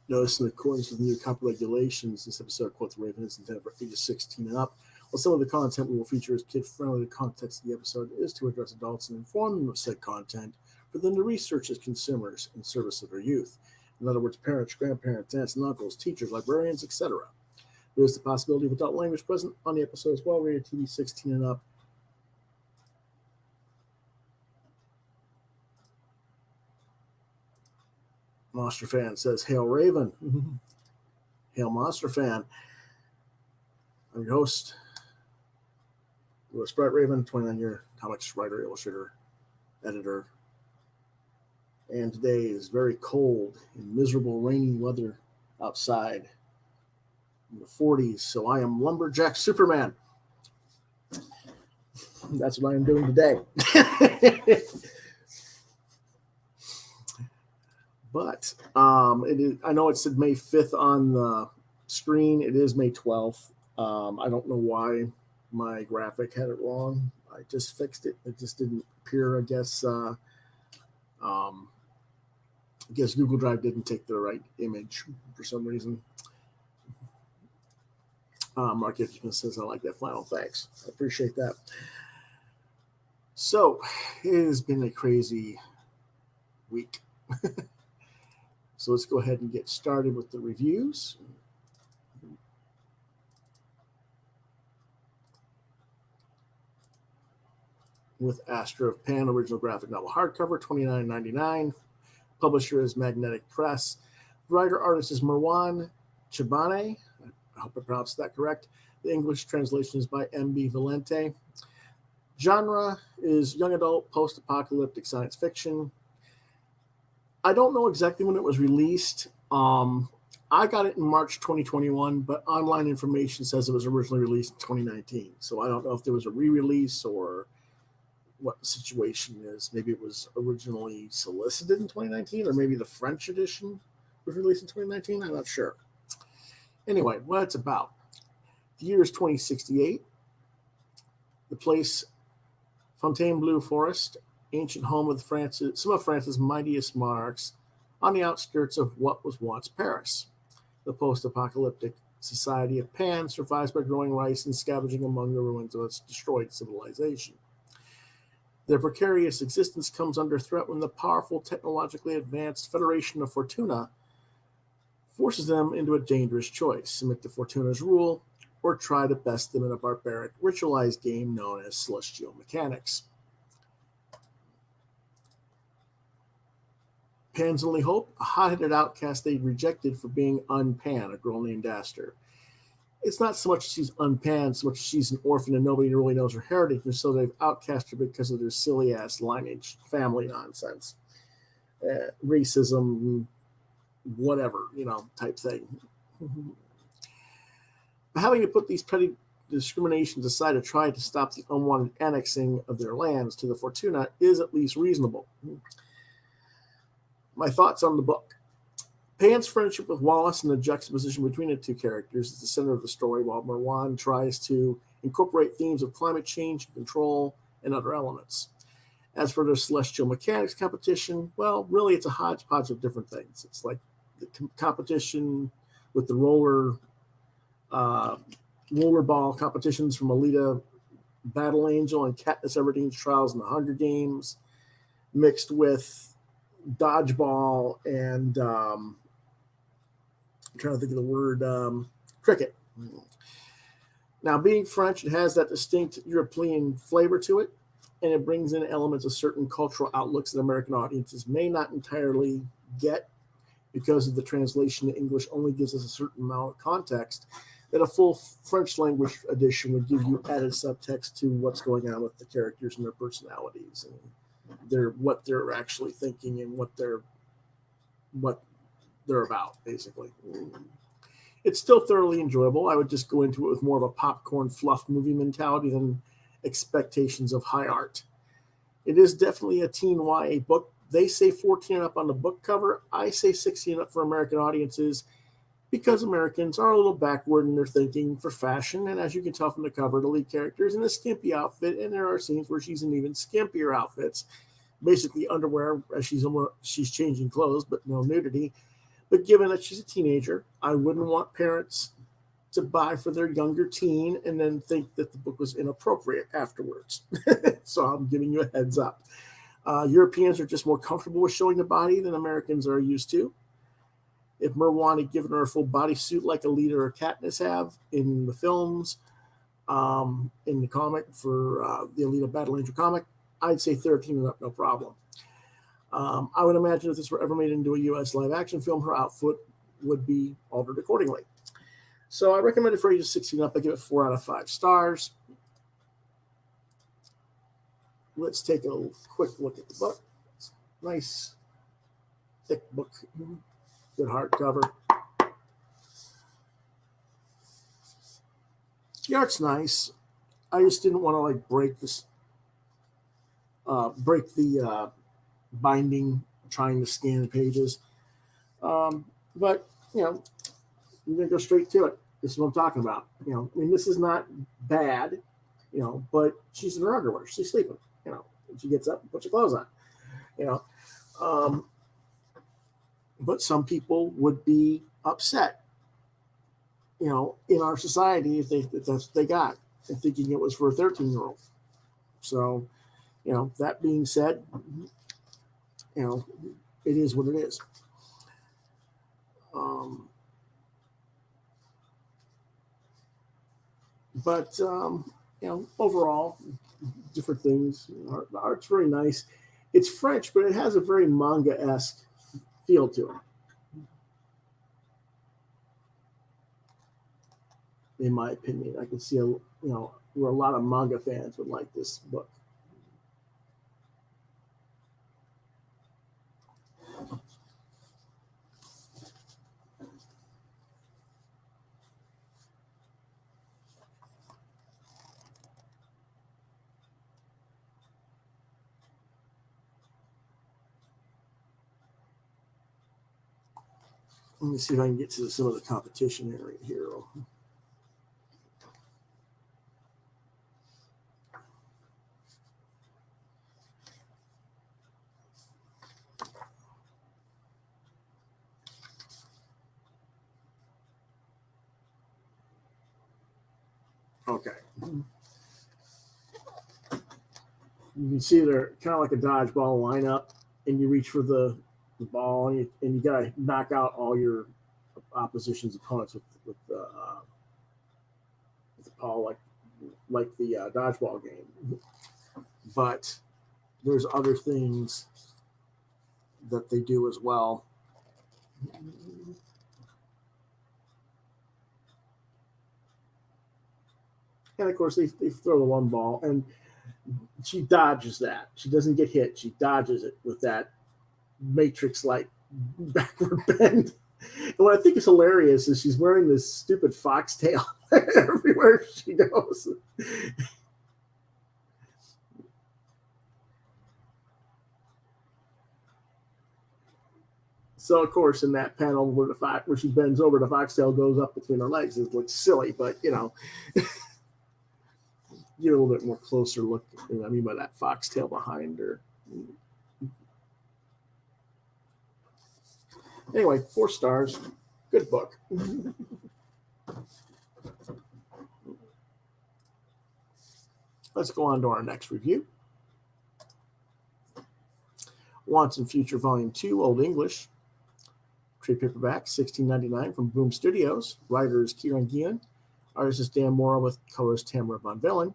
Notice in accordance with new copy regulations, this episode, Quoth Raven, is intended for ages 16 and up. While some of the content we will feature is kid-friendly, the context of the episode is to address adults and inform them of said content for them to research as consumers in service of their youth. In other words, parents, grandparents, aunts and uncles, teachers, librarians, etc. There is the possibility of adult language present on the episode as well, rated TV 16 and up. Monster Fan says, Hail Raven. Hail Monster Fan. I'm your host, Louis Brett Raven, 29-year comics writer, illustrator, editor. And today is very cold and miserable, rainy weather outside in the 40s. So I am Lumberjack Superman. That's what I am doing today. But it is, I know it said May 5th on the screen. It is May 12th. I don't know why my graphic had it wrong. I just fixed it. It just didn't appear, I guess. I guess Google Drive didn't take the right image for some reason. Mark Smith says, I like that flannel. Thanks. I appreciate that. So, it has been a crazy week. So let's go ahead and get started with the reviews. With ASTER of Pan, original graphic novel hardcover, $29.99. Publisher is Magnetic Press. Writer-artist is Marwan Chabane. I hope I pronounced that correct. The English translation is by M.B. Valente. Genre is young adult, post-apocalyptic science fiction. I don't know exactly when it was released. I got it in March 2021, but online information says it was originally released in 2019. So I don't know if there was a re-release or what the situation is. Maybe it was originally solicited in 2019, or maybe the French edition was released in 2019. I'm not sure. Anyway, what it's about. The year is 2068. The place, Fontainebleau Forest, ancient home of some of France's mightiest monarchs, on the outskirts of what was once Paris. The post-apocalyptic society of Pan survives by growing rice and scavenging among the ruins of its destroyed civilization. Their precarious existence comes under threat when the powerful, technologically advanced Federation of Fortuna forces them into a dangerous choice: submit to Fortuna's rule or try to best them in a barbaric, ritualized game known as celestial mechanics. Pan's only hope, a hot-headed outcast they rejected for being unpan, a girl named Aster. It's not so much she's unpan, so much she's an orphan and nobody really knows her heritage, and so they've outcast her because of their silly-ass lineage, family nonsense, racism, whatever, type thing. Having to put these petty discriminations aside to try to stop the unwanted annexing of their lands to the Fortuna is at least reasonable. My thoughts on the book. Pan's friendship with Wallace and the juxtaposition between the two characters is the center of the story, while Marwan tries to incorporate themes of climate change, control, and other elements. As for their celestial mechanics competition, well, really it's a hodgepodge of different things. It's like the competition with the rollerball competitions from Alita Battle Angel and Katniss Everdeen's Trials in the Hunger Games, mixed with dodgeball and I'm trying to think of the word cricket. Now, being French, it has that distinct European flavor to it, and it brings in elements of certain cultural outlooks that American audiences may not entirely get because of the translation to English only gives us a certain amount of context that a full French language edition would give you added subtext to what's going on with the characters and their personalities and what they're actually thinking and what they're about, basically. It's still thoroughly enjoyable. I would just go into it with more of a popcorn fluff movie mentality than expectations of high art. It is definitely a teen YA book. They say 14 and up on the book cover. I say 16 and up for American audiences because Americans are a little backward in their thinking for fashion. And as you can tell from the cover, the lead character is in a skimpy outfit, and there are scenes where she's in even skimpier outfits, basically underwear as she's changing clothes, but no nudity. But given that she's a teenager, I wouldn't want parents to buy for their younger teen and then think that the book was inappropriate afterwards. So I'm giving you a heads up. Europeans are just more comfortable with showing the body than Americans are used to. If Merwan had given her a full bodysuit like Alita or Katniss have in the films, in the comic for the Alita Battle Angel comic, I'd say 13 and up, no problem. I would imagine if this were ever made into a U.S. live action film, her outfit would be altered accordingly. So I recommend it for ages 16 up. I give it 4 out of 5 stars. Let's take a quick look at the book. It's a nice, thick book. Good hardcover. The art's nice. I just didn't want to like break the binding trying to scan the pages. But I'm gonna go straight to it. This is what I'm talking about. I mean, this is not bad, but she's in her underwear. She's sleeping. She gets up and puts her clothes on. But some people would be upset, in our society if that's what they got, and thinking it was for a 13-year-old. So, that being said, it is what it is. But overall, different things. The art's very nice. It's French, but it has a very manga-esque feel to it, in my opinion. I can see where a lot of manga fans would like this book. Let me see if I can get to some of the competition area here. Okay. You can see they're kind of like a dodgeball lineup, and you reach for the ball, and you got to knock out all your opposition's opponents with the ball, like the dodgeball game. But there's other things that they do as well. And of course, they throw the one ball, and she dodges that. She doesn't get hit. She dodges it with that Matrix-like backward bend. And what I think is hilarious is she's wearing this stupid foxtail everywhere she goes. So, of course, in that panel where she bends over, the foxtail goes up between her legs. It looks silly, but, get a little bit more closer look. I mean, by that foxtail behind her. Anyway, 4 stars. Good book. Let's go on to our next review. Once and Future Volume 2, Old English. Trade paperback, $16.99 from Boom Studios. Writer is Kieran Gillen. Artist is Dan Mora with colors Tamara Von Villen.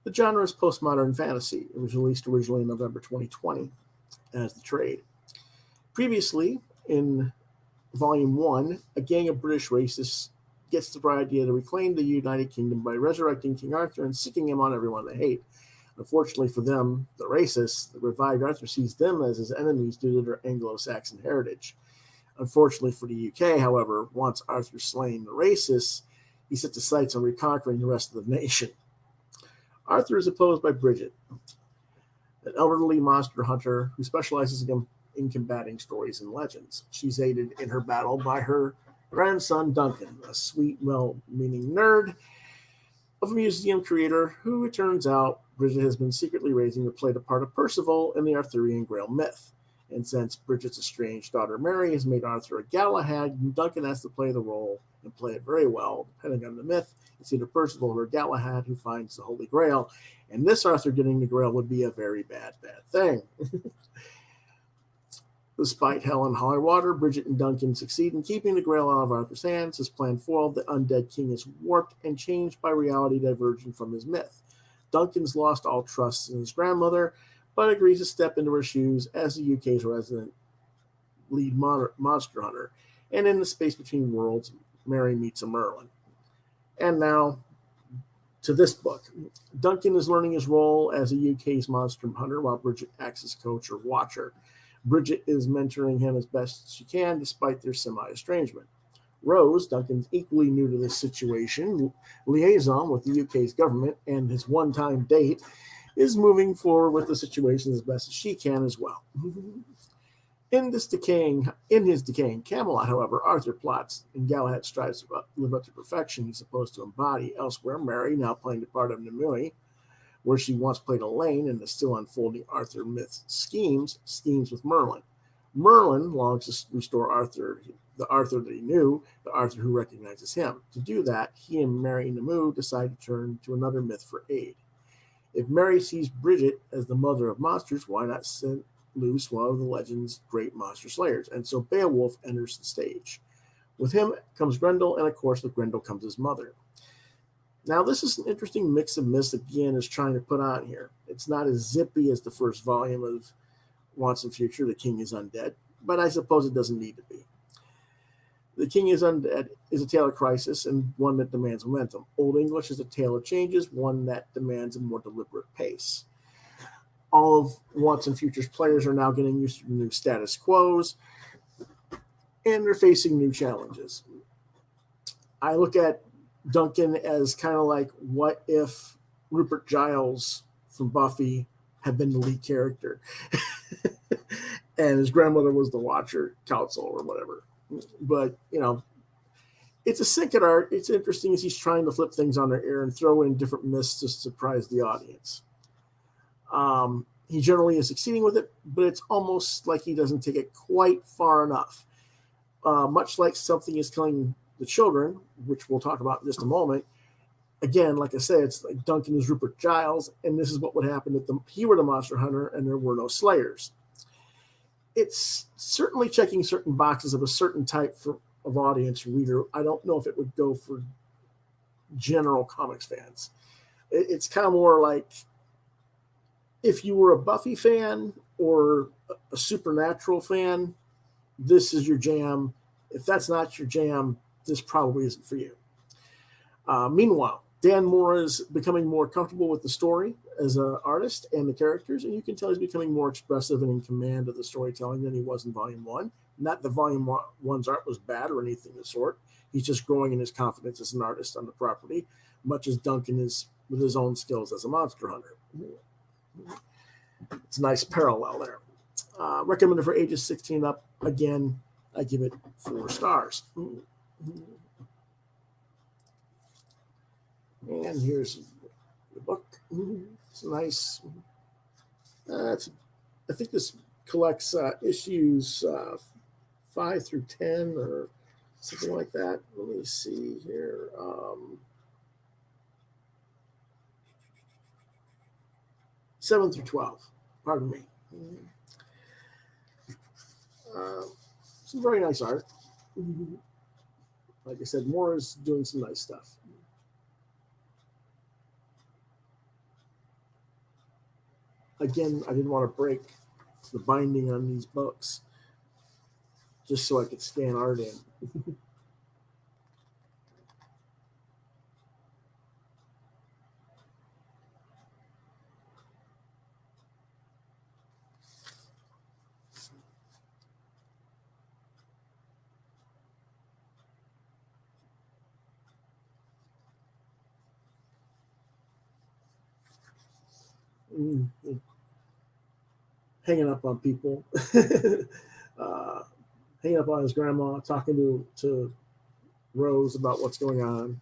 The genre is postmodern fantasy. It was released originally in November 2020 as the trade. Previously, in Volume 1, a gang of British racists gets the bright idea to reclaim the United Kingdom by resurrecting King Arthur and sicking him on everyone they hate. Unfortunately for them, the racists, the revived Arthur sees them as his enemies due to their Anglo-Saxon heritage. Unfortunately for the UK, however, once Arthur's slain the racists, he sets his sights on reconquering the rest of the nation. Arthur is opposed by Bridget, an elderly monster hunter who specializes in combating stories and legends. She's aided in her battle by her grandson, Duncan, a sweet, well-meaning nerd of a museum creator who, it turns out, Bridget has been secretly raising to play the part of Percival in the Arthurian Grail myth. And since Bridget's estranged daughter Mary has made Arthur a Galahad, Duncan has to play the role and play it very well, depending on the myth. It's either Percival or Galahad who finds the Holy Grail, and this Arthur getting the Grail would be a very bad thing. Despite hell and high water, Bridget and Duncan succeed in keeping the Grail out of Arthur's hands. His plan foiled, the undead king is warped and changed by reality diverging from his myth. Duncan's lost all trust in his grandmother, but agrees to step into her shoes as the UK's resident lead monster hunter. And in the space between worlds, Mary meets a Merlin. And now to this book. Duncan is learning his role as a UK's monster hunter while Bridget acts as coach or watcher. Bridget is mentoring him as best she can despite their semi-estrangement. Rose, Duncan's equally new to this situation, liaison with the UK's government and his one-time date, is moving forward with the situation as best as she can as well. In his decaying Camelot, however, Arthur plots and Galahad strives to live up to perfection he's supposed to embody. Elsewhere, Mary, now playing the part of Nimue, where she once played Elaine in the still unfolding Arthur myth schemes with Merlin. Merlin longs to restore Arthur, the Arthur that he knew, the Arthur who recognizes him. To do that, he and Mary Nimue decide to turn to another myth for aid. If Mary sees Bridget as the mother of monsters, why not send loose one of the legend's great monster slayers? And so Beowulf enters the stage. With him comes Grendel, and of course with Grendel comes his mother. Now, this is an interesting mix of myths again is trying to put on here. It's not as zippy as the first volume of Once and Future, The King is Undead, but I suppose it doesn't need to be. The King is Undead is a tale of crisis and one that demands momentum. Old English is a tale of changes, one that demands a more deliberate pace. All of Once and Future's players are now getting used to the new status quos, and they're facing new challenges. I look at Duncan as kind of like, what if Rupert Giles from Buffy had been the lead character and his grandmother was the Watcher Council or whatever. But, it's a sick at art. It's interesting as he's trying to flip things on their ear and throw in different myths to surprise the audience. He generally is succeeding with it, but it's almost like he doesn't take it quite far enough. Much like Something is Killing the Children, which we'll talk about in just a moment. Again, like I said, it's like Duncan is Rupert Giles, and this is what would happen if he were the monster hunter and there were no slayers. It's certainly checking certain boxes of a certain type of audience reader. I don't know if it would go for general comics fans. It's kind of more like if you were a Buffy fan or a Supernatural fan, this is your jam. If that's not your jam, this probably isn't for you. Meanwhile, Dan Moore is becoming more comfortable with the story as an artist and the characters, and you can tell he's becoming more expressive and in command of the storytelling than he was in Volume 1. Not that Volume 1's art was bad or anything of the sort. He's just growing in his confidence as an artist on the property, much as Duncan is with his own skills as a monster hunter. It's a nice parallel there. Recommended for ages 16 up. Again, I give it 4 stars. And here's the book. It's nice. I think this collects issues 5 through 10 or something like that. Let me see here. 7 through 12. Pardon me. Some very nice art. Like I said, Moore is doing some nice stuff. Again, I didn't want to break the binding on these books just so I could scan art in. Hanging up on people, hanging up on his grandma, talking to Rose about what's going on.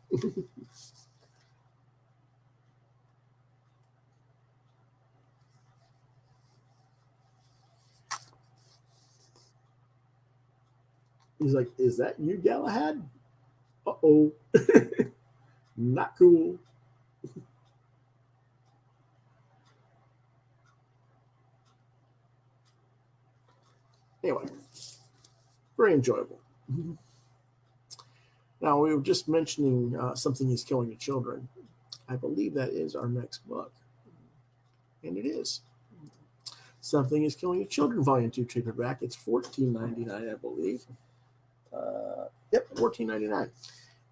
He's like, is that you, Galahad? Uh-oh. Not cool. Anyway, very enjoyable. Now, we were just mentioning Something is Killing the Children. I believe that is our next book. And it is. Something is Killing the Children, Volume 2, paperback. It's $14.99, I believe. Yep, $14.99.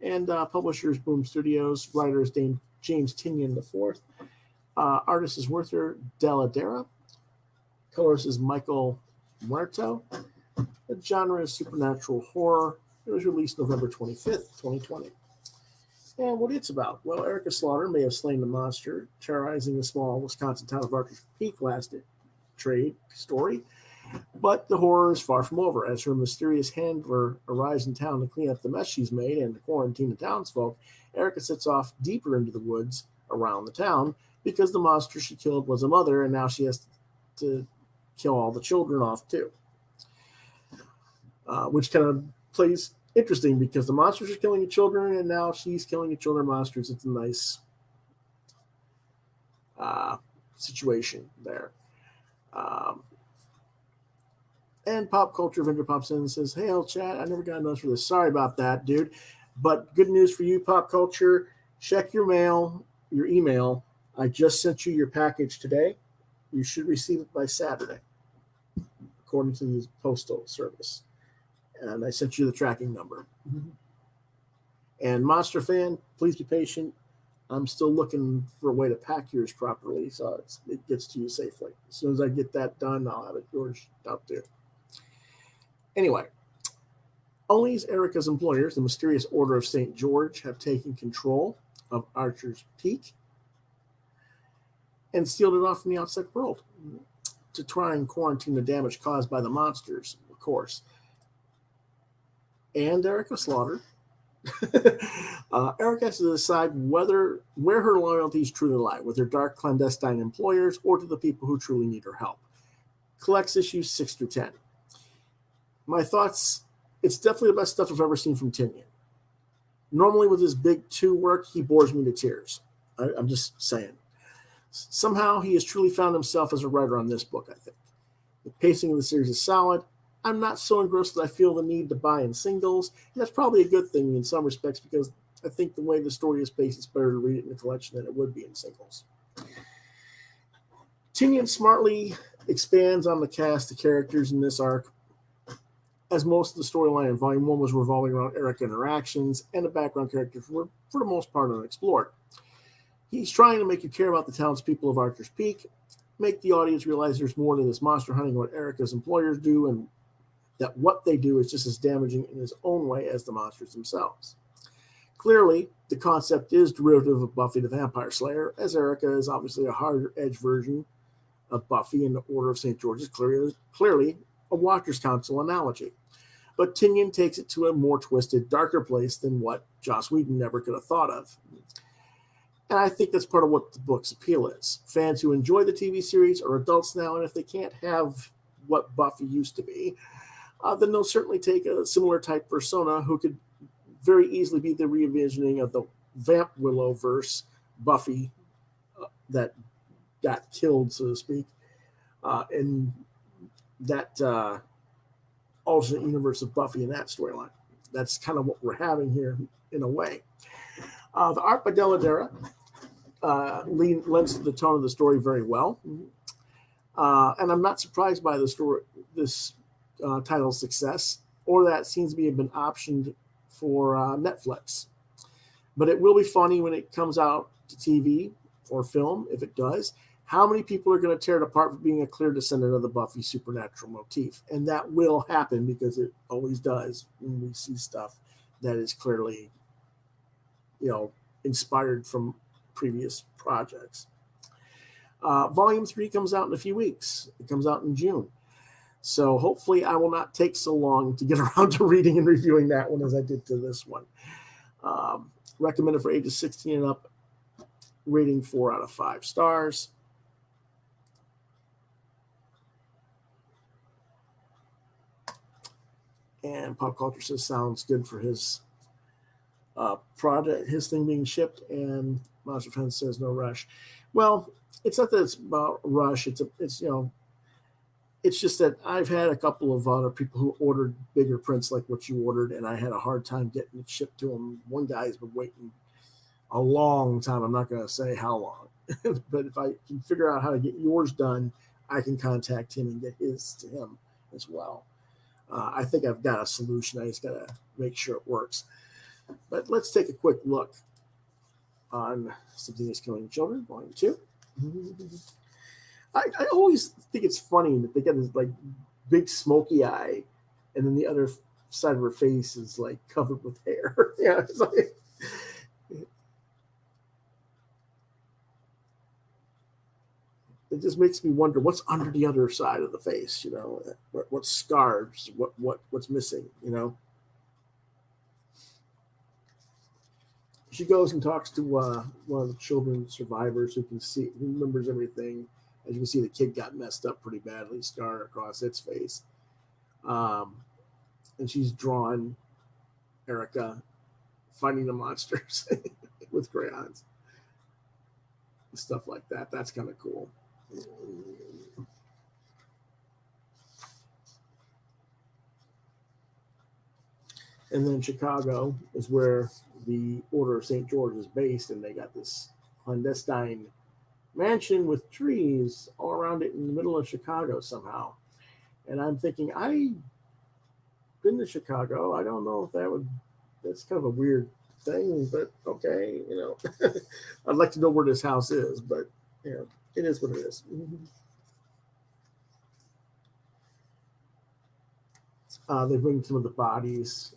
And publishers, Boom Studios. Writer is James Tynion IV. Artist is Werther Dell'Edera. Colorist is Michael Muerto. The genre is supernatural horror. It was released November 25th, 2020. And what it's about? Well, Erica Slaughter may have slain the monster, terrorizing the small Wisconsin town of Archer's Peak last trade story. But the horror is far from over. As her mysterious handler arrives in town to clean up the mess she's made and to quarantine the townsfolk, Erica sets off deeper into the woods around the town because the monster she killed was a mother, and now she has to kill all the children off too. Which kind of plays interesting because the monsters are killing the children, and now she's killing the children monsters. It's a nice situation there. And Pop Culture Vendor pops in and says, hey, old chat, I never got a notice for this. Sorry about that, dude. But good news for you, Pop Culture. Check your mail, your email. I just sent you your package today. You should receive it by Saturday, according to the postal service. And I sent you the tracking number. And Monster fan, please be patient. I'm still looking for a way to pack yours properly so it gets to you safely. As soon as I get that done, I'll have it yours out there. Anyway, Ollie's Erica's employers, the Mysterious Order of St. George, have taken control of Archer's Peak and sealed it off from the outside world to try and quarantine the damage caused by the monsters, of course. And Erica Slaughter. Erica has to decide where her loyalties truly lie, with her dark clandestine employers or to the people who truly need her help. Collects issues 6 through 10. My thoughts, it's definitely the best stuff I've ever seen from Tynion. Normally with his big 2 work, he bores me to tears. I'm just saying. Somehow he has truly found himself as a writer on this book, I think. The pacing of the series is solid. I'm not so engrossed that I feel the need to buy in singles, and that's probably a good thing in some respects because I think the way the story is paced, it's better to read it in a collection than it would be in singles. Tynion smartly expands on the cast of characters in this arc, as most of the storyline in Volume 1 was revolving around Erica interactions, and the background characters were, for the most part, unexplored. He's trying to make you care about the townspeople of Archer's Peak, make the audience realize there's more to this monster hunting what Erica's employers do, and that what they do is just as damaging in his own way as the monsters themselves. Clearly, the concept is derivative of Buffy the Vampire Slayer, as Erica is obviously a harder-edged version of Buffy, and the Order of St. George is clearly a Watcher's Council analogy. But Tynion takes it to a more twisted, darker place than what Joss Whedon never could have thought of. And I think that's part of what the book's appeal is. Fans who enjoy the TV series are adults now, and if they can't have what Buffy used to be, then they'll certainly take a similar type persona who could very easily be the re-envisioning of the Vamp Willow-verse Buffy that got killed, so to speak, in that alternate universe of Buffy in that storyline. That's kind of what we're having here in a way. The art by Dell'Edera lends to the tone of the story very well. And I'm not surprised by this title's success, or that seems to be been optioned for Netflix. But it will be funny when it comes out to TV or film, if it does. How many people are going to tear it apart for being a clear descendant of the Buffy supernatural motif? And that will happen because it always does when we see stuff that is clearly, inspired from previous projects. Volume 3 comes out in a few weeks. It comes out in June. So hopefully I will not take so long to get around to reading and reviewing that one as I did to this one. Recommended for ages 16 and up. Rating 4 out of 5 stars. And Pop Culture says sounds good for his product, his thing being shipped. And Monster Fence says no rush. Well, it's not that it's about rush. It's it's just that I've had a couple of other people who ordered bigger prints like what you ordered, and I had a hard time getting it shipped to them. One guy's been waiting a long time. I'm not going to say how long, but if I can figure out how to get yours done, I can contact him and get his to him as well. I think I've got a solution. I just got to make sure it works. But let's take a quick look on Something Is Killing Children, Volume 2. I always think it's funny that they got this like big smoky eye, and then the other side of her face is like covered with hair. Yeah, it's like, it just makes me wonder what's under the other side of the face. What scars, what's missing. She goes and talks to one of the children survivors who remembers everything. As you can see, the kid got messed up pretty badly, scar across its face. And she's drawn Erica fighting the monsters with crayons. Stuff like that. That's kind of cool. And then Chicago is where the Order of St. George is based, and they got this clandestine mansion with trees all around it in the middle of Chicago somehow. And I'm thinking, I've been to Chicago. I don't know if that's kind of a weird thing, but okay, I'd like to know where this house is, but it is what it is. They bring some of the bodies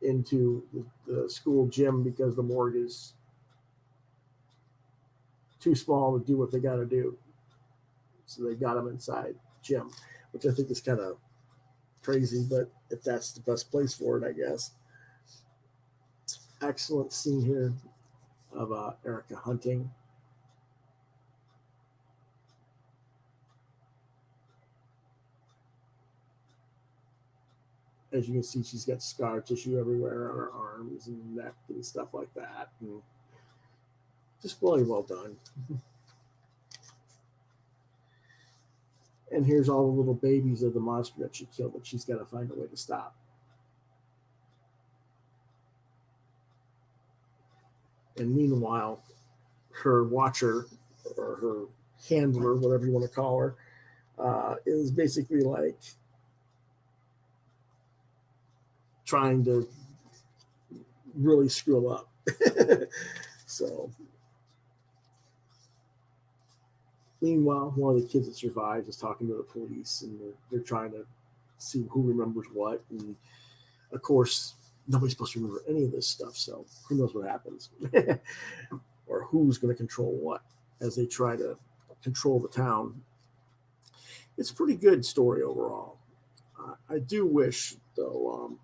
into the school gym because the morgue is too small to do what they got to do. So they got them inside the gym, which I think is kind of crazy, but if that's the best place for it, I guess. Excellent scene here of Erica hunting. As you can see, she's got scar tissue everywhere on her arms and neck and stuff like that. And just really well done. And here's all the little babies of the monster that she killed that she's got to find a way to stop. And meanwhile, her watcher, or her handler, whatever you want to call her, is basically like trying to really screw up. So, meanwhile, one of the kids that survives is talking to the police, and they're trying to see who remembers what. And of course, nobody's supposed to remember any of this stuff, so who knows what happens or who's going to control what as they try to control the town. It's a pretty good story overall. I do wish, though,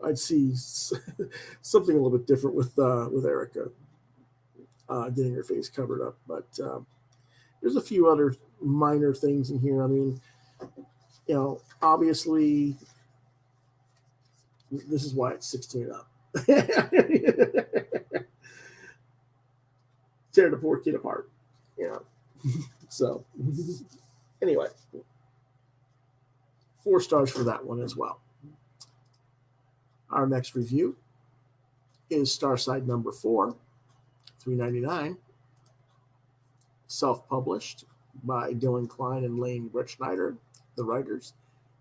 I'd see something a little bit different with Erica getting her face covered up. But there's a few other minor things in here. I mean, obviously, this is why it's 16 up. Tear the poor kid apart. So, anyway, 4 stars for that one as well. Our next review is STARSIDE number 4, $3.99, self-published by Dylan Klein and Lane Bretschneider, the writers,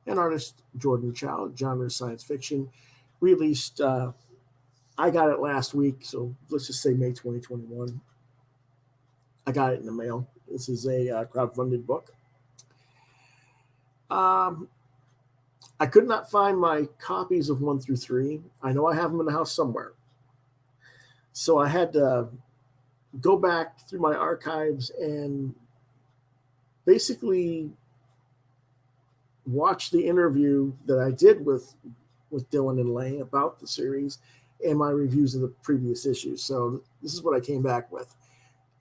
and artist Jordan Chow, genre science fiction. Released, I got it last week, so let's just say May 2021. I got it in the mail. This is a crowdfunded book. I could not find my copies of 1 through 3. I know I have them in the house somewhere. So I had to go back through my archives and basically watch the interview that I did with Dylan and Lane about the series and my reviews of the previous issues. So this is what I came back with.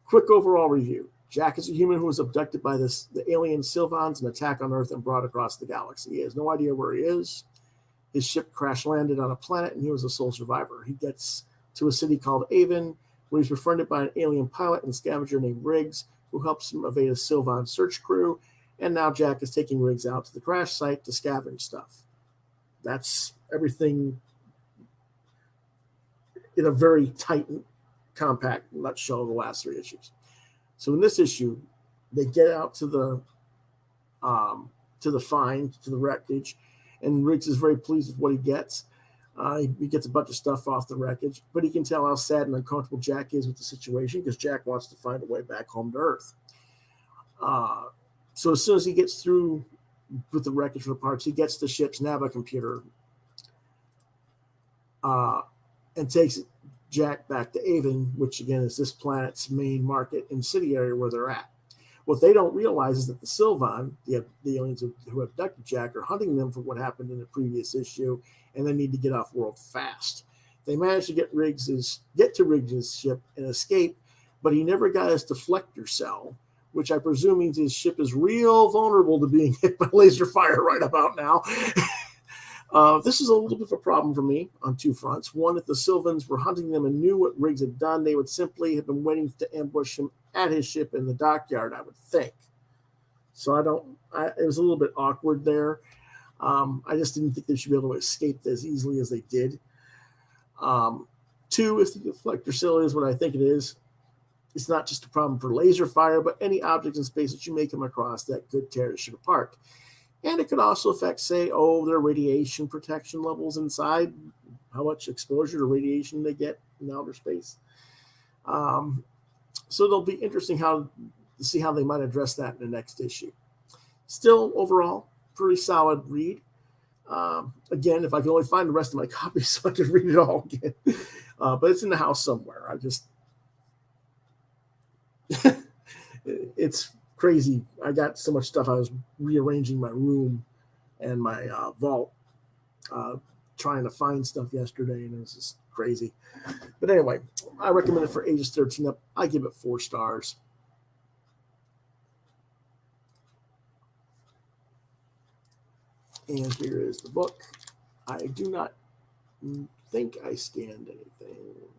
Quick overall review. Jack is a human who was abducted by the alien Sylvans and attacked on Earth and brought across the galaxy. He has no idea where he is. His ship crash landed on a planet, and he was a sole survivor. He gets to a city called Avon, where he's befriended by an alien pilot and scavenger named Riggs, who helps him evade a Sylvan search crew. And now Jack is taking Riggs out to the crash site to scavenge stuff. That's everything in a very tight and compact nutshell of the last 3 issues. So in this issue, they get out to the wreckage, and Riggs is very pleased with what he gets. He gets a bunch of stuff off the wreckage, but he can tell how sad and uncomfortable Jack is with the situation because Jack wants to find a way back home to Earth. So as soon as he gets through with the wreckage for the parts, he gets the ship's Nava computer and takes Jack back to Avon, which again is this planet's main market and city area where they're at. What they don't realize is that the Sylvan, the aliens who abducted Jack, are hunting them for what happened in the previous issue, and they need to get off world fast. They managed to get to Riggs's ship and escape, but he never got his deflector cell, which I presume means his ship is real vulnerable to being hit by laser fire right about now. This is a little bit of a problem for me on 2 fronts. One, if the Sylvans were hunting them and knew what Riggs had done, they would simply have been waiting to ambush him at his ship in the dockyard, I would think. So it was a little bit awkward there. I just didn't think they should be able to escape as easily as they did. 2, if the deflector cell is what I think it is, it's not just a problem for laser fire, but any objects in space that you may come across that could tear the ship apart. And it could also affect, say, their radiation protection levels inside, how much exposure to radiation they get in outer space. So it'll be interesting to see how they might address that in the next issue. Still, overall, pretty solid read. Again, if I can only find the rest of my copies so I can read it all again. But it's in the house somewhere. It's crazy. I got so much stuff. I was rearranging my room and my vault, trying to find stuff yesterday, and it was just crazy. But anyway, I recommend it for ages 13 up. I give it 4 stars. And here is the book. I do not think I scanned anything.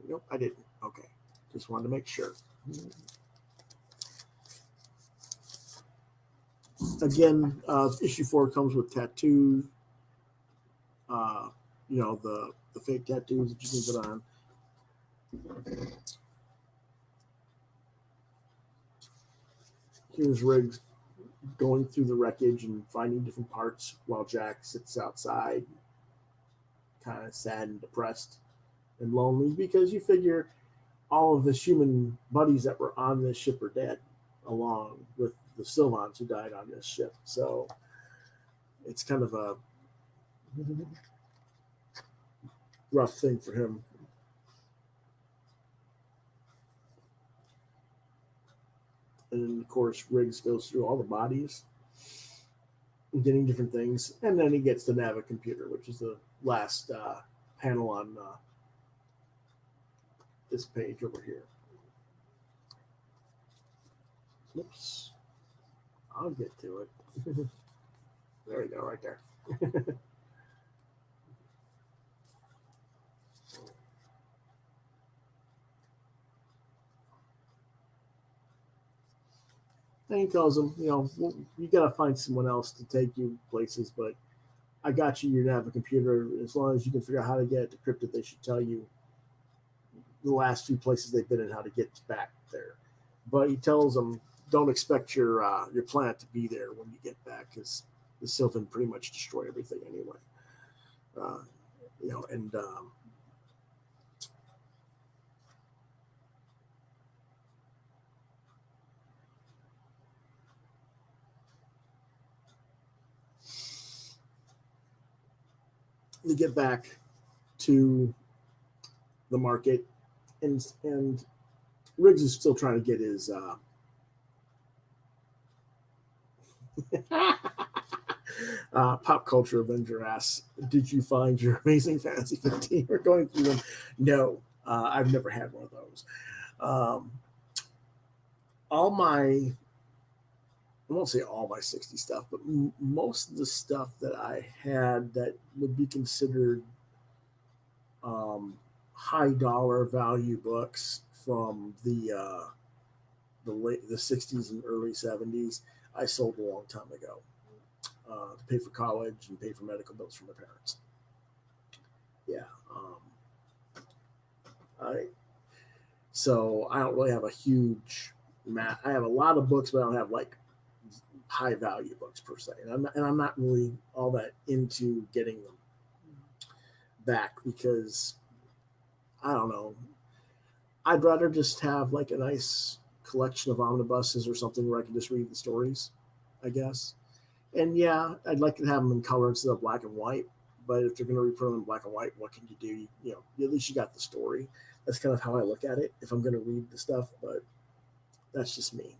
Nope, I didn't. Okay, just wanted to make sure. Again, issue 4 comes with tattoos. The fake tattoos that you can put on. Here's Riggs going through the wreckage and finding different parts while Jack sits outside, kind of sad and depressed and lonely, because you figure all of his human buddies that were on this ship are dead, along with the Sylvans who died on this ship. So it's kind of a rough thing for him. And then, of course, Riggs goes through all the bodies and getting different things. And then he gets the Nava computer, which is the last panel on this page over here. Oops. I'll get to it. There we go, right there. And he tells him, you got to find someone else to take you places, but I got you your Nava computer. As long as you can figure out how to get it decrypted, they should tell you the last few places they've been and how to get back there. But he tells them, don't expect your planet to be there when you get back, because the Sylvan pretty much destroy everything anyway. They get back to the market, and Riggs is still trying to get his pop culture Avenger asks, did you find your Amazing Fantasy 15? We're going through them. No, I've never had one of those. all my, I won't say all my 60 stuff, but most of the stuff that I had that would be considered um, high dollar value books from the 60s and early 70s, I sold a long time ago to pay for college and pay for medical bills for my parents. Yeah. I So I don't really have a huge I have a lot of books, but I don't have like high value books per se. And I'm not really all that into getting them back because I don't know. I'd rather just have like a nice collection of omnibuses or something where I can just read the stories, I guess. And yeah, I'd like to have them in color instead of black and white. But if they're going to reprint them in black and white, what can you do? You know, at least you got the story. That's kind of how I look at it if I'm going to read the stuff. But that's just me.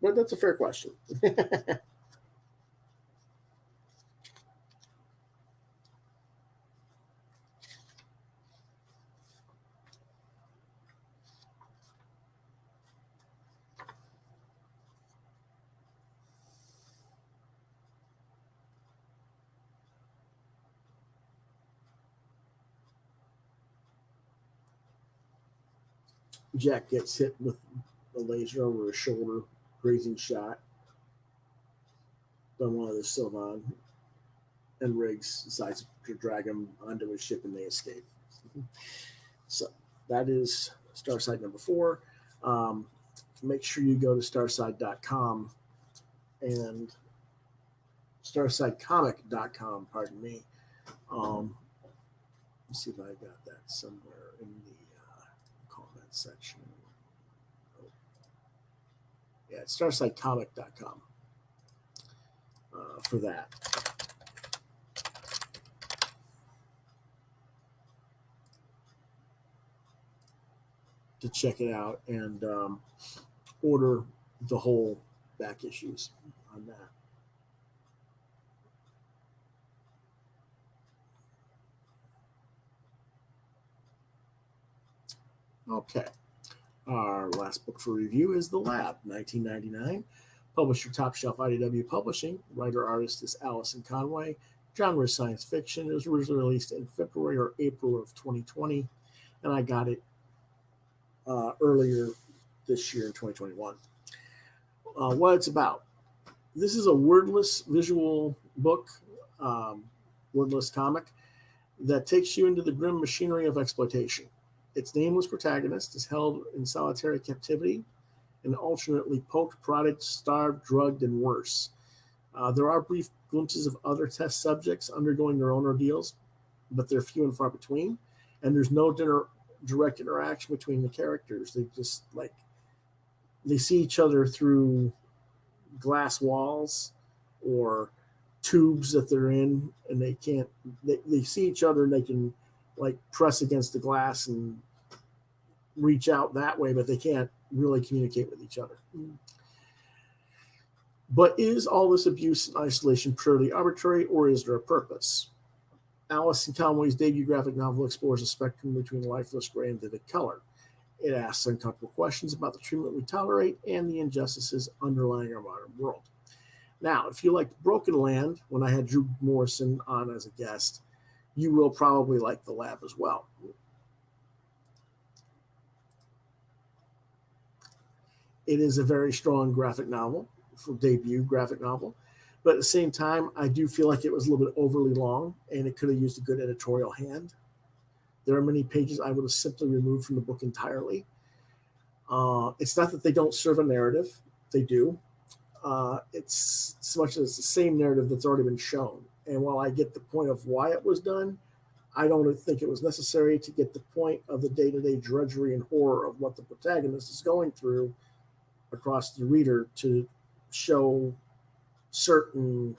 But that's a fair question. Jack gets hit with a laser over his shoulder, grazing shot by one of the Sylvan, and Riggs decides to drag him onto his ship and they escape. So that is Starside number 4. Make sure you go to starside.com and starsidecomic.com, pardon me. Let's see if I got that somewhere in the comment section. Yeah, it's starsidecomic.com for that. To check it out and order the whole back issues on that. Okay. Our last book for review is The Lab, 1999. Publisher Top Shelf IDW Publishing. Writer-artist is Allison Conway. Genre is science fiction. It was originally released in February or April of 2020, and I got it earlier this year in 2021. What it's about. This is a wordless visual book, wordless comic, that takes you into the grim machinery of exploitation. Its nameless protagonist is held in solitary captivity and alternately poked, prodded, starved, drugged, and worse. There are brief glimpses of other test subjects undergoing their own ordeals, but they're few and far between. And there's no direct interaction between the characters. They just they see each other through glass walls or tubes that they're in, and they can't. They see each other and they can press against the glass and reach out that way, but they can't really communicate with each other. But is all this abuse and isolation purely arbitrary, or is there a purpose? Allison Conway's debut graphic novel explores a spectrum between lifeless gray and vivid color. It asks uncomfortable questions about the treatment we tolerate and the injustices underlying our modern world. Now, if you liked Broken Land, when I had Drew Morrison on as a guest, you will probably like The Lab as well. It is a very strong graphic novel, for debut graphic novel, but at the same time, I do feel like it was a little bit overly long and it could have used a good editorial hand. There are many pages I would have simply removed from the book entirely. It's not that they don't serve a narrative, they do. It's so much as the same narrative that's already been shown. And while I get the point of why it was done, I don't think it was necessary to get the point of the day-to-day drudgery and horror of what the protagonist is going through across the reader to show certain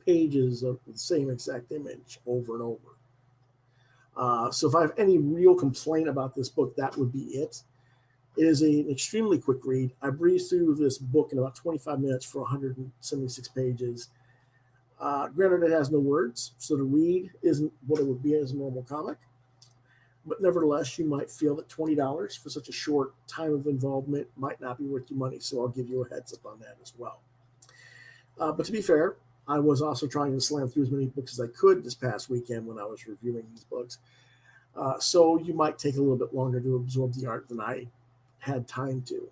pages of the same exact image over and over. So if I have any real complaint about this book, that would be it. It is an extremely quick read. I breezed through this book in about 25 minutes for 176 pages. Granted, it has no words, so the read isn't what it would be as a normal comic. But nevertheless, you might feel that $20 for such a short time of involvement might not be worth your money. So I'll give you a heads up on that as well. But to be fair, I was also trying to slam through as many books as I could this past weekend when I was reviewing these books. So you might take a little bit longer to absorb the art than I had time to.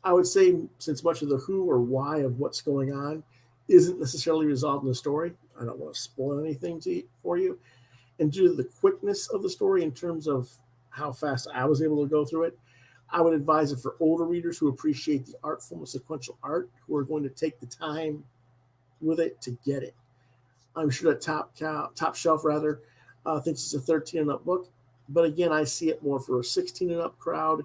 I would say, since much of the who or why of what's going on isn't necessarily resolved in the story, I don't want to spoil anything for you. And due to the quickness of the story in terms of how fast I was able to go through it, I would advise it for older readers who appreciate the artful and sequential art, who are going to take the time with it to get it. I'm sure that Top Shelf rather thinks it's a 13 and up book, but again, I see it more for a 16 and up crowd.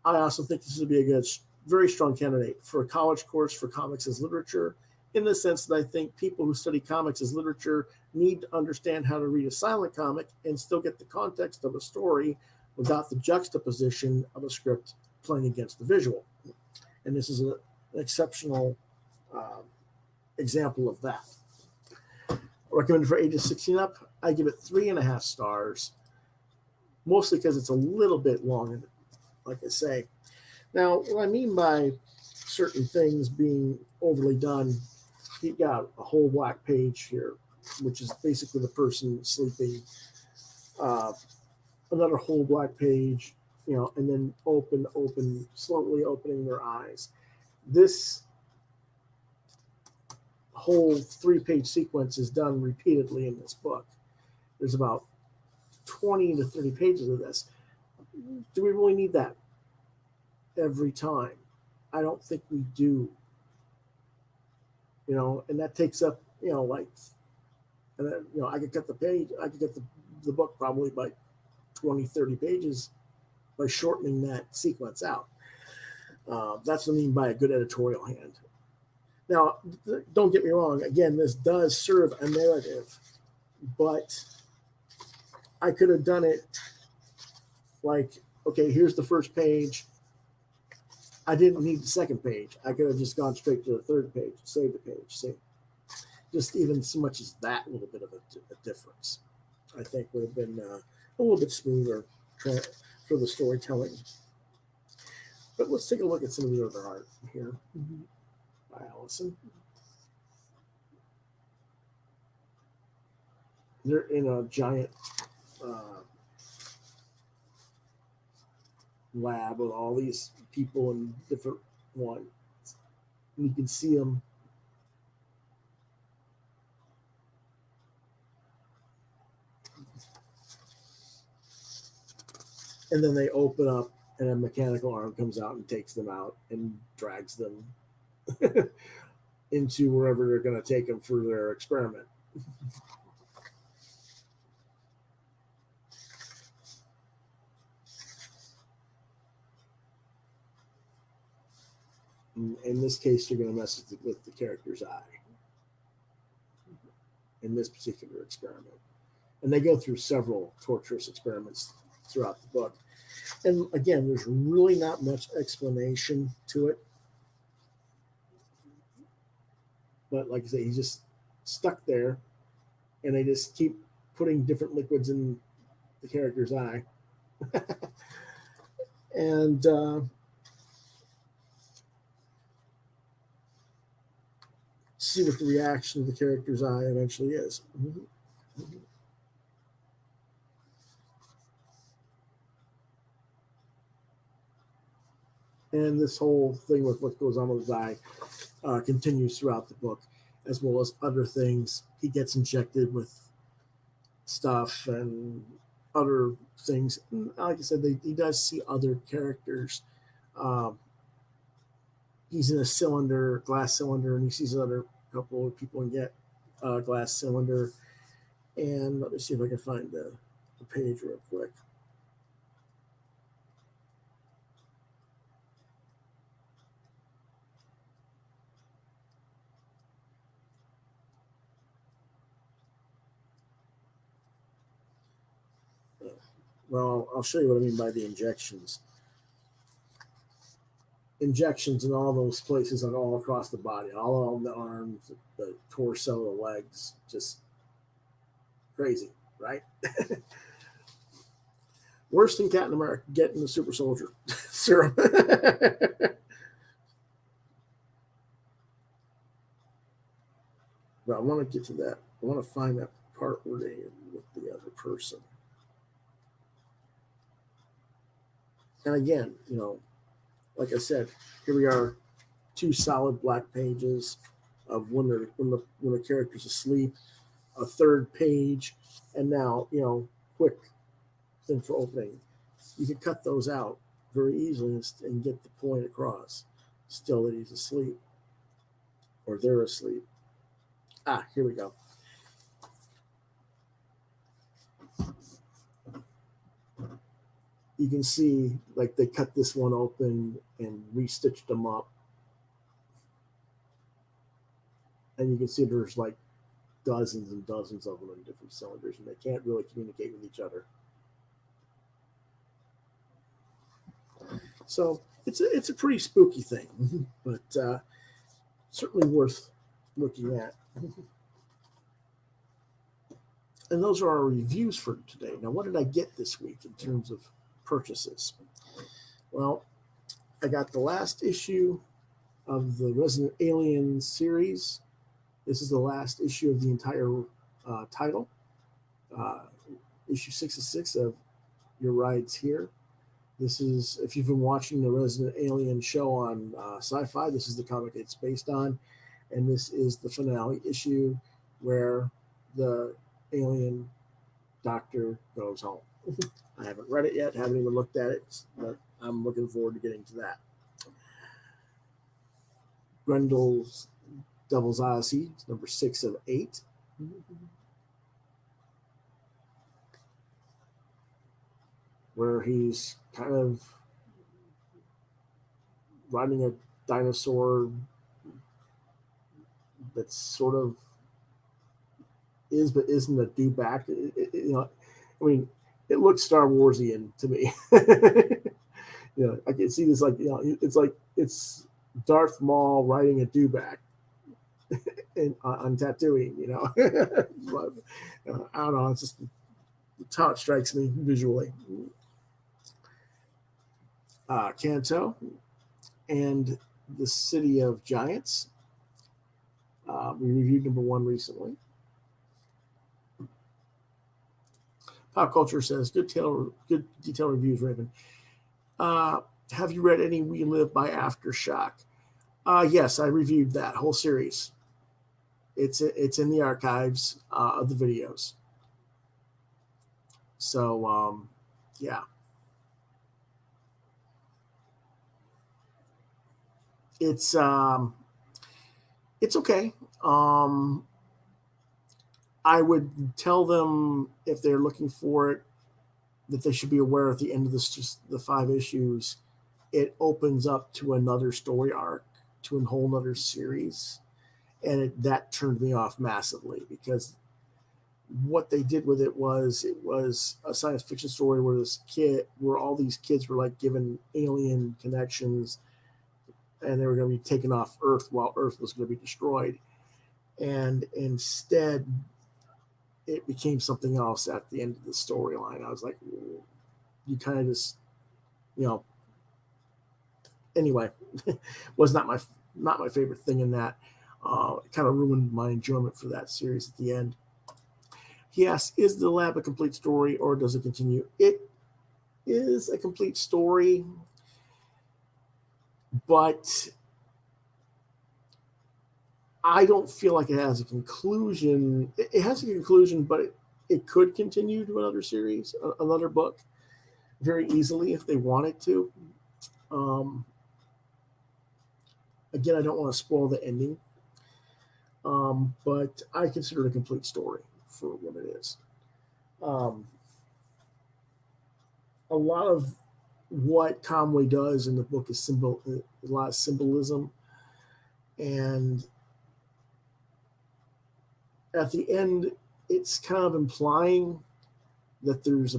I also think this would be a good, very strong candidate for a college course for comics as literature, in the sense that I think people who study comics as literature need to understand how to read a silent comic and still get the context of a story without the juxtaposition of a script playing against the visual. And this is an exceptional example of that. Recommended for ages 16 up. I give it 3.5 stars, mostly because it's a little bit long, like I say. Now, what I mean by certain things being overly done, you got a whole black page here, which is basically the person sleeping. Another whole black page, and then open, slowly opening their eyes. This whole 3-page sequence is done repeatedly in this book. There's about 20 to 30 pages of this. Do we really need that every time? I don't think we do. And that takes up, I could cut the page, I could get the book probably by 20, 30 pages by shortening that sequence out. That's what I mean by a good editorial hand. Now, don't get me wrong. Again, this does serve a narrative, but I could have done it like, okay, here's the first page. I didn't need the second page. I could have just gone straight to the third page, save the page, save. Just even so much as that little bit of a difference, I think would have been a little bit smoother for the storytelling. But let's take a look at some of the other art here by Allison. They're in a giant lab with all these people in different ones. And you can see them. And then they open up and a mechanical arm comes out and takes them out and drags them into wherever they're going to take them for their experiment. In this case, you're going to mess with the character's eye in this particular experiment. And they go through several torturous experiments throughout the book. And again, there's really not much explanation to it. But like I say, he's just stuck there, and they just keep putting different liquids in the character's eye. And see what the reaction of the character's eye eventually is. And this whole thing with what goes on with his eye continues throughout the book, as well as other things. He gets injected with stuff and other things. And like I said, he does see other characters. He's in a glass cylinder, and he sees another couple of people get a glass cylinder. And let me see if I can find the page real quick. Well, I'll show you what I mean by the injections. Injections in all those places and all across the body, all on the arms, the torso, the legs, just crazy. right? Worse than Captain America getting the super soldier serum. But I want to get to that. I want to find that part where they with the other person. And again, like I said, here we are, 2 solid black pages of when the character's asleep, a 3rd page, and now quick thing for opening. You can cut those out very easily and get the point across. Still that he's asleep, or they're asleep. Here we go. You can see like they cut this one open and restitched them up. And you can see there's like dozens and dozens of them in different cylinders, and they can't really communicate with each other. So it's a pretty spooky thing, but certainly worth looking at. And those are our reviews for today. Now, what did I get this week in terms of purchases? Well, I got the last issue of the Resident Alien series. This is the last issue of the entire title. Issue 66 of Your Rides Here. This is, if you've been watching the Resident Alien show on Sci-Fi, this is the comic it's based on. And this is the finale issue where the alien doctor goes home. I haven't read it yet, haven't even looked at it, but I'm looking forward to getting to that. Grendel's Devil's Odyssey, number 6 of 8. Where he's kind of riding a dinosaur that's sort of is but isn't a dewback. I mean, it looks Star Warsian to me. I can see this it's Darth Maul riding a dewback on Tatooine. But, I don't know. It's just how it strikes me visually. Kanto and the City of Giants. We reviewed number 1 recently. Pop Culture says, good detailed reviews, Raven. Have you read any We Live by Aftershock? Yes, I reviewed that whole series. It's in the archives of the videos. So, yeah. It's okay. I would tell them if they're looking for it that they should be aware at the end of the 5 issues, it opens up to another story arc, to a whole other series, and that turned me off massively because what they did with it was a science fiction story where all these kids were like given alien connections, and they were going to be taken off Earth while Earth was going to be destroyed, and instead it became something else at the end of the storyline. I was like, you kind of just, anyway, was not my favorite thing in that. It kind of ruined my enjoyment for that series at the end. He asks, is the lab a complete story or does it continue? It is a complete story, but I don't feel like it has a conclusion. It has a conclusion, but it could continue to another series, another book, very easily if they wanted to. Again, I don't want to spoil the ending, but I consider it a complete story for what it is. A lot of what Conway does in the book is a lot of symbolism, and at the end, it's kind of implying that there's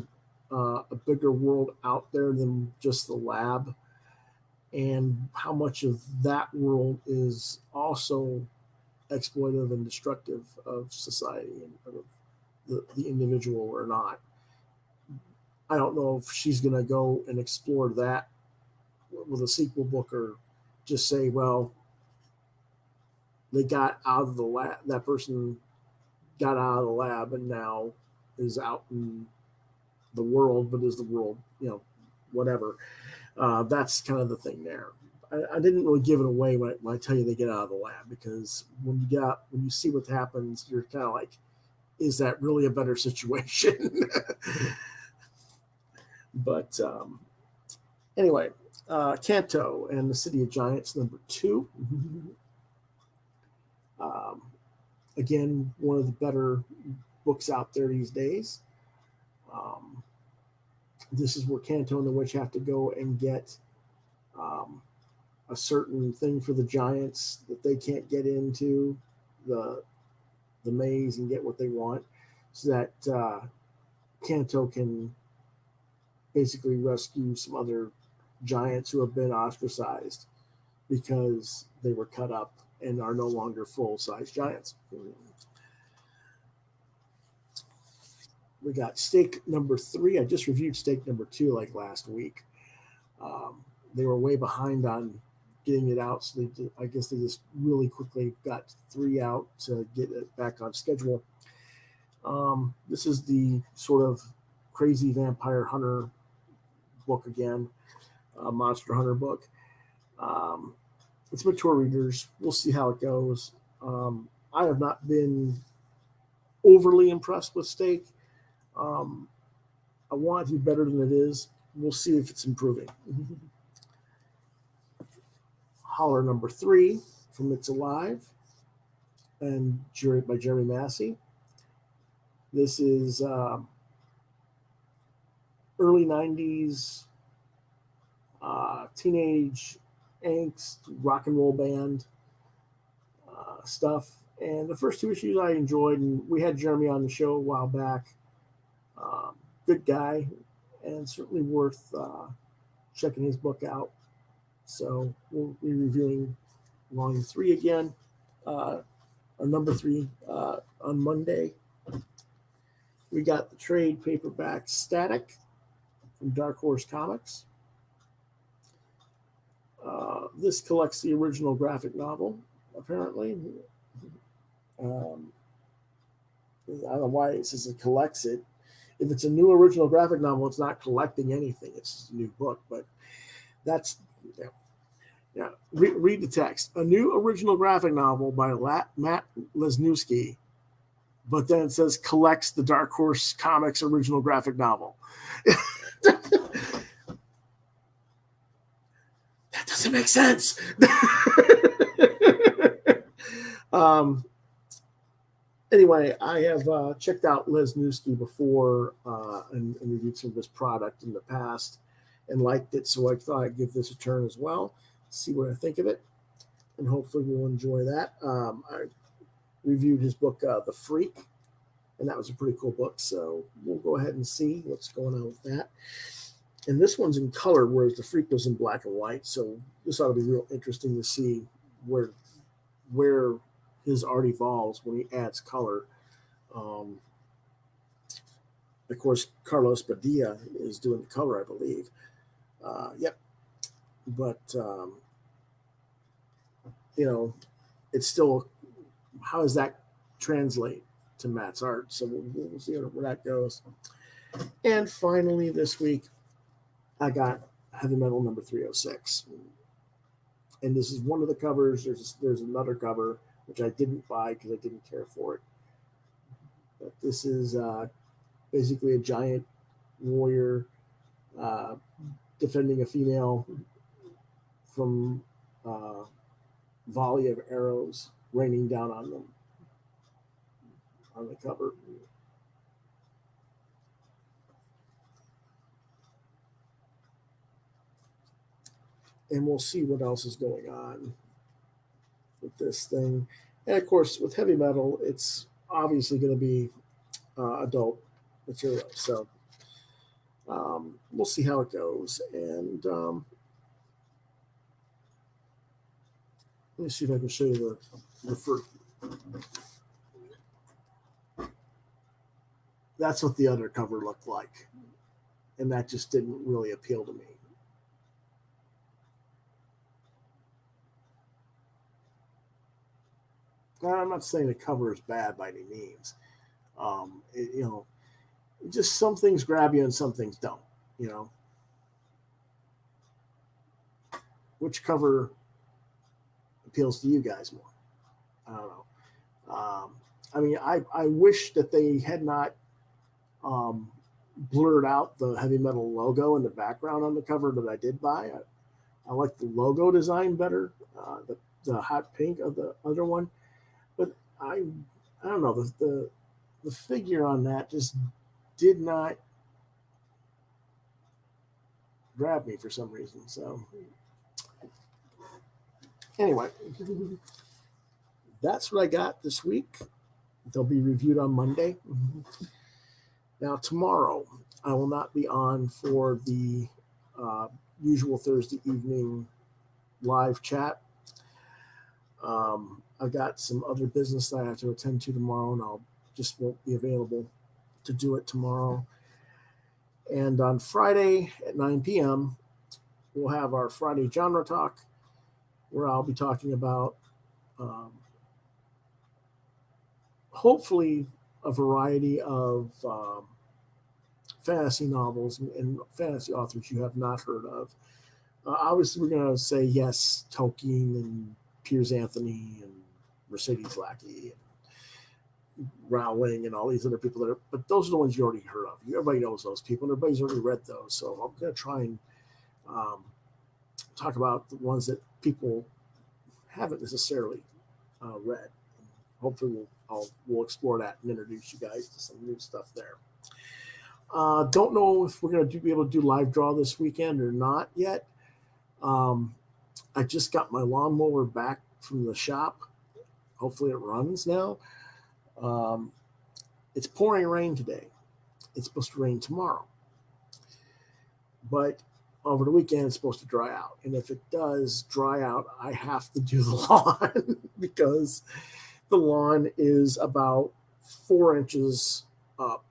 a bigger world out there than just the lab, and how much of that world is also exploitive and destructive of society and of the individual or not. I don't know if she's going to go and explore that with a sequel book, or just say, well, they got out of the lab, that person got out of the lab and now is out in the world, but is the world, whatever. That's kind of the thing there. I didn't really give it away when I tell you they get out of the lab, because when you see what happens, you're kind of like, is that really a better situation? But anyway, Kanto and the City of Giants, #2. Again, one of the better books out there these days. This is where Kanto and the Witch have to go and get a certain thing for the Giants that they can't get into the maze and get what they want, so that Kanto can basically rescue some other Giants who have been ostracized because they were cut up and are no longer full-size Giants. We got Stake #3. I just reviewed Stake #2 like last week. They were way behind on getting it out, so I guess they just really quickly got 3 out to get it back on schedule. This is the sort of crazy vampire hunter book again, monster hunter book. It's mature readers. We'll see how it goes. I have not been overly impressed with Stake. I want it to be better than it is. We'll see if it's improving. Holler #3 from It's Alive and by Jeremy Massey. This is early 90s teenage angst, rock and roll band stuff. And the first 2 issues I enjoyed, and we had Jeremy on the show a while back. Good guy, and certainly worth checking his book out. So we'll be reviewing volume 3 again, or #3 on Monday. We got the trade paperback Static from Dark Horse Comics. This collects the original graphic novel, apparently. I don't know why it says it collects it. If it's a new original graphic novel, it's not collecting anything. It's just a new book. But that's, yeah. Read the text. A new original graphic novel by Matt Lesniewski, but then it says collects the Dark Horse Comics original graphic novel. That doesn't make sense. Anyway, I have checked out Lesniewski before and reviewed some of his product in the past and liked it, so I thought I'd give this a turn as well, see what I think of it, and hopefully we'll enjoy that. I reviewed his book, The Freak, and that was a pretty cool book, so we'll go ahead and see what's going on with that. And this one's in color, whereas The Freak was in black and white, so this ought to be real interesting to see where his art evolves when he adds color. Of course, Carlos Padilla is doing the color, I believe. Yep. But, it's still, how does that translate to Matt's art? So we'll see where that goes. And finally, this week, I got Heavy Metal #306. And this is one of the covers. There's another cover, which I didn't buy because I didn't care for it. But this is basically a giant warrior defending a female from a volley of arrows raining down on them on the cover. And we'll see what else is going on with this thing. And of course, with heavy metal, it's obviously going to be adult material. So we'll see how it goes. And let me see if I can show you the first. that's what the other cover looked like. And that just didn't really appeal to me. Now, I'm not saying the cover is bad by any means. Just some things grab you and some things don't. Which cover appeals to you guys more? I don't know. I wish that they had not blurred out the heavy metal logo in the background on the cover that I did buy. I like the logo design better, the hot pink of the other one. But I don't know, the figure on that just did not grab me for some reason. So anyway, that's what I got this week. They'll be reviewed on Monday. Now, tomorrow, I will not be on for the usual Thursday evening live chat. I've got some other business that I have to attend to tomorrow, and I'll just won't be available to do it tomorrow. And on Friday at 9 p.m., we'll have our Friday genre talk, where I'll be talking about hopefully a variety of fantasy novels and fantasy authors you have not heard of. Obviously, we're going to say yes, Tolkien and Piers Anthony and Mercedes Lackey and Rowling and all these other people but those are the ones you already heard of. Everybody knows those people, and everybody's already read those. So I'm going to try and talk about the ones that people haven't necessarily read. Hopefully, we'll explore that and introduce you guys to some new stuff there. Don't know if we're going to be able to do live draw this weekend or not yet. I just got my lawnmower back from the shop. Hopefully it runs now. It's pouring rain today. It's supposed to rain tomorrow. But over the weekend, it's supposed to dry out. And if it does dry out, I have to do the lawn because the lawn is about 4 inches up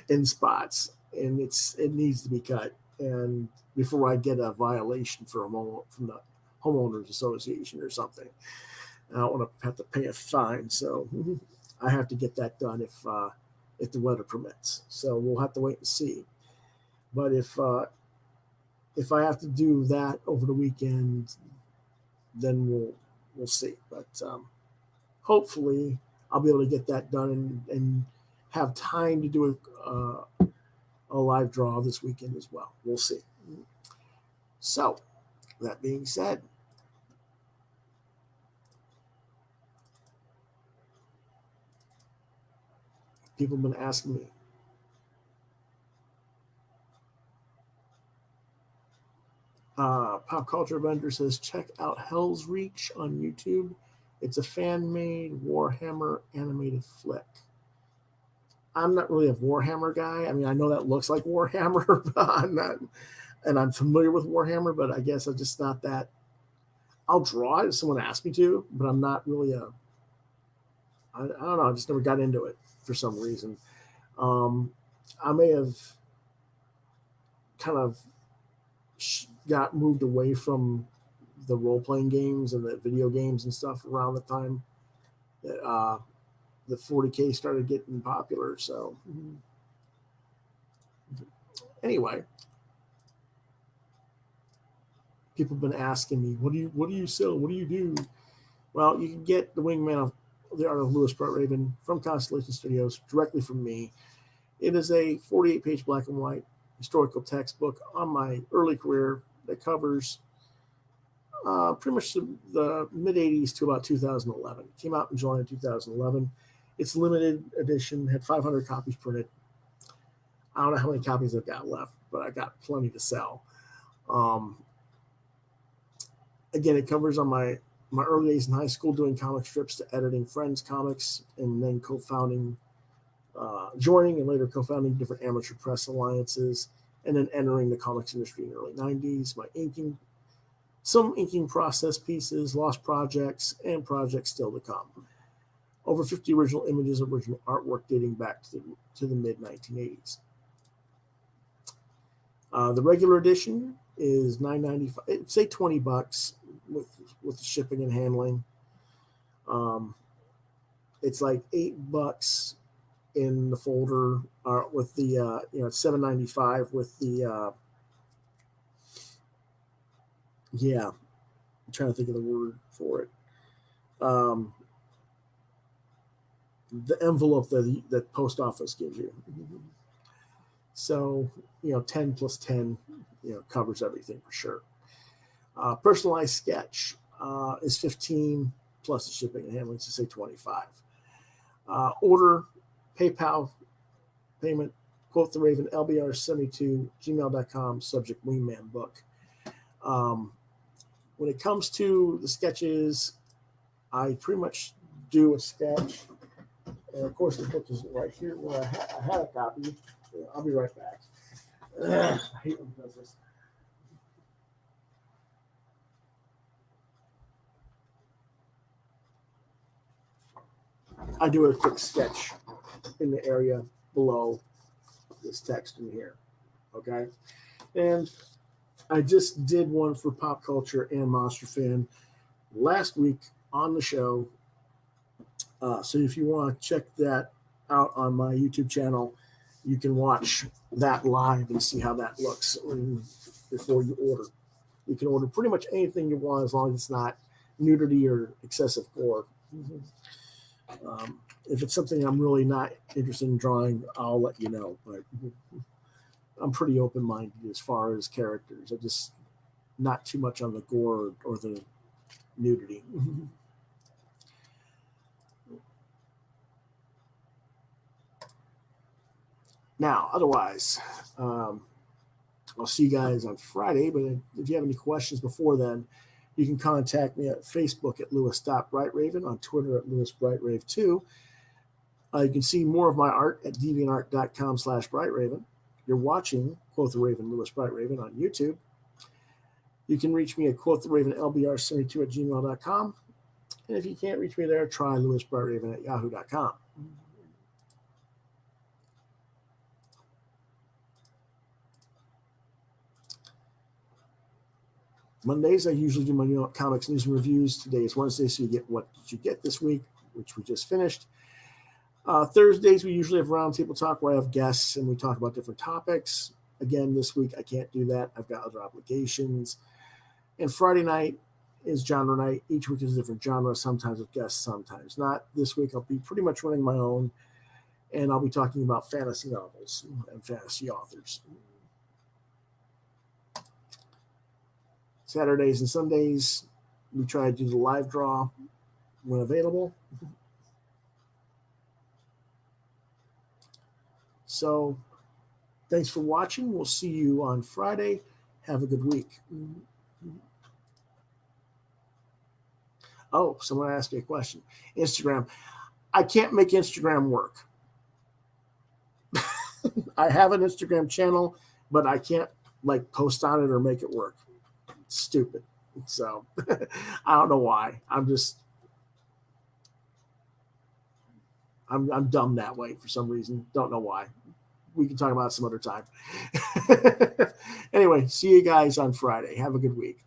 in spots, and it needs to be cut. And before I get a violation from the homeowners association or something, I don't want to have to pay a fine. So I have to get that done if the weather permits. So we'll have to wait and see. But if I have to do that over the weekend, then we'll see. But hopefully I'll be able to get that done and have time to do a live draw this weekend as well. We'll see. So, that being said, people have been asking me, Pop Culture Vendor says, check out Hell's Reach on YouTube. It's a fan-made Warhammer animated flick. I'm not really a Warhammer guy. I mean, I know that looks like Warhammer, but I'm not, and I'm familiar with Warhammer, but I guess I'm just not that. I'll draw it if someone asks me to, but I'm not really I don't know, I just never got into it for some reason. I may have kind of got moved away from the role-playing games and the video games and stuff around the time that the 40K started getting popular. So anyway, people have been asking me, what do you sell? What do you do? Well, you can get the Wingman of the Art of Lewis Brett Raven from Constellation Studios directly from me. It is a 48-page black and white historical textbook on my early career that covers pretty much the mid-'80s to about 2011. It came out in July of 2011. It's limited edition, had 500 copies printed. I don't know how many copies I've got left, but I got plenty to sell. Again, it covers on my early days in high school doing comic strips to editing Friends comics and then joining and later co-founding different amateur press alliances and then entering the comics industry in the early 90s. Some inking process pieces, lost projects, and projects still to come. Over 50 original images, original artwork dating back to the mid-1980s. The regular edition is $9.95. Say $20 with the shipping and handling. It's like $8 in the folder, with the it's $7.95 with the I'm trying to think of the word for it. The envelope that post office gives you. So 10 plus 10 covers everything for sure. Personalized sketch is 15 plus the shipping and handling, so say 25. Order, PayPal payment, Quoth the Raven, LBR72, gmail.com, subject Wingman Book. When it comes to the sketches, I pretty much do a sketch. And of course, the book is right here where I had a copy. I'll be right back. I hate when it does this. I do a quick sketch in the area below this text in here. Okay. And I just did one for Pop Culture and Monster Fan last week on the show. So if you want to check that out on my YouTube channel, you can watch that live and see how that looks before you order. You can order pretty much anything you want as long as it's not nudity or excessive gore. If it's something I'm really not interested in drawing, I'll let you know. But I'm pretty open-minded as far as characters. I just not too much on the gore or the nudity. Now, otherwise, I'll see you guys on Friday. But if you have any questions before then, you can contact me at Facebook at Lewis.BrightRaven, on Twitter at LewisBrightRave2. You can see more of my art at deviantart.com/BrightRaven. You're watching Quoth the Raven, Lewis Brightraven on YouTube. You can reach me at QuothTheRavenLBR72 at gmail.com. And if you can't reach me there, try LewisBrightRaven at yahoo.com. Mondays, I usually do my comics news and reviews. Today is Wednesday, so you get what did you get this week, which we just finished. Thursdays, we usually have roundtable talk where I have guests and we talk about different topics. Again, this week, I can't do that. I've got other obligations. And Friday night is genre night. Each week is a different genre, sometimes with guests, sometimes not. This week, I'll be pretty much running my own, and I'll be talking about fantasy novels and fantasy authors. Saturdays and Sundays, we try to do the live draw when available. So thanks for watching. We'll see you on Friday. Have a good week. Oh, someone asked me a question. Instagram. I can't make Instagram work. I have an Instagram channel, but I can't post on it or make it work. It's stupid. So I don't know why. I'm dumb that way for some reason. Don't know why. We can talk about it some other time. Anyway, see you guys on Friday. Have a good week.